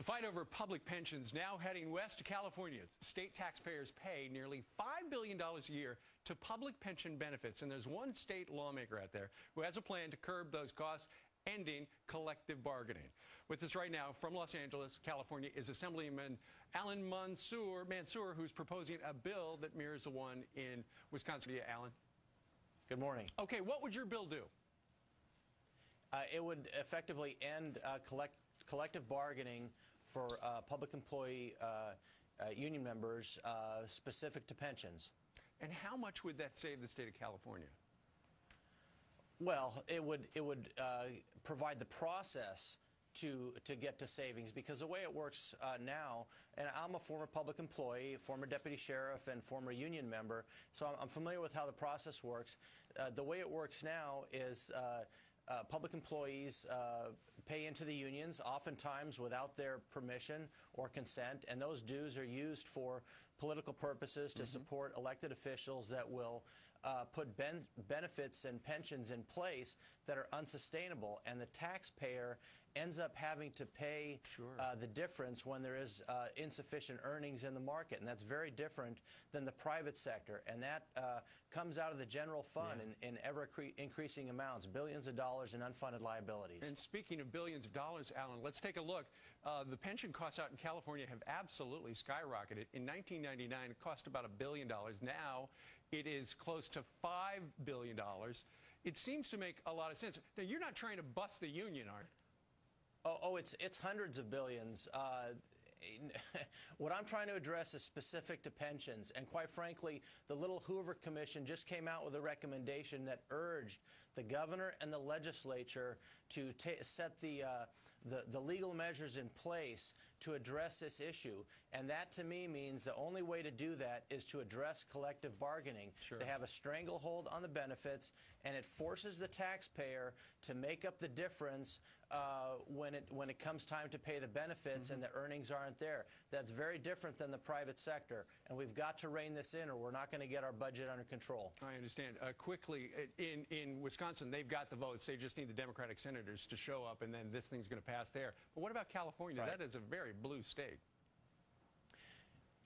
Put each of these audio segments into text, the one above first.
The fight over public pensions now heading west to California. State taxpayers pay nearly $5 billion a year to public pension benefits, and there's one state lawmaker out there who has a plan to curb those costs, ending collective bargaining. With us right now from Los Angeles, California, is Assemblyman Allan Mansoor, who's proposing a bill that mirrors the one in Wisconsin. Alan. Good morning. Okay, what would your bill do? It would effectively end collective bargaining for public employee union members specific to pensions. And how much would that save the state of California? Well, it would provide the process to get to savings, because the way it works now, and I'm a former public employee, former deputy sheriff, and former union member, so I'm familiar with how the process works. The way it works now is public employees pay into the unions, oftentimes without their permission or consent, and those dues are used for political purposes to support elected officials that will put benefits and pensions in place that are unsustainable, and the taxpayer ends up having to pay the difference when there is insufficient earnings in the market, and that's very different than the private sector, and that comes out of the general fund in ever-increasing amounts, billions of dollars in unfunded liabilities. And speaking of billions of dollars, Alan, let's take a look. The pension costs out in California have absolutely skyrocketed. In 1999, it cost about $1 billion. Now it is close to $5 billion. It seems to make a lot of sense. Now, you're not trying to bust the union, are you? Oh, it's hundreds of billions. What I'm trying to address is specific to pensions, and quite frankly, the Little Hoover Commission just came out with a recommendation that urged the governor and the legislature to set the legal measures in place to address this issue, and that to me means the only way to do that is to address collective bargaining. They have a stranglehold on the benefits, and it forces the taxpayer to make up the difference when it comes time to pay the benefits and the earnings aren't there. That's very different than the private sector, and we've got to rein this in, or we're not going to get our budget under control. I understand. Quickly, in Wisconsin, they've got the votes. They just need the Democratic senators to show up, and then this thing's going to pass there. But what about California? That is a very blue state.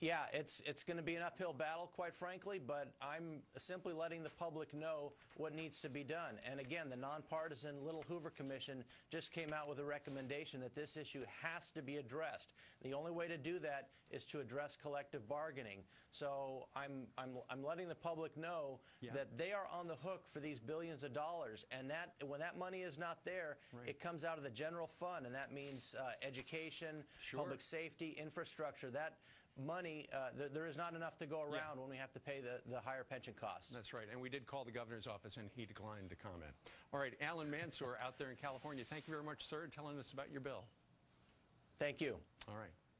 Yeah, it's going to be an uphill battle, quite frankly, but I'm simply letting the public know what needs to be done. And again, the nonpartisan Little Hoover Commission just came out with a recommendation that this issue has to be addressed. The only way to do that is to address collective bargaining. So I'm letting the public know that they are on the hook for these billions of dollars, and that when that money is not there, it comes out of the general fund, and that means education, public safety, infrastructure. That money, there is not enough to go around when we have to pay the higher pension costs. That's right. And we did call the governor's office, and he declined to comment. All right, Allan Mansoor out there in California, thank you very much, sir, telling us about your bill. Thank you. All right.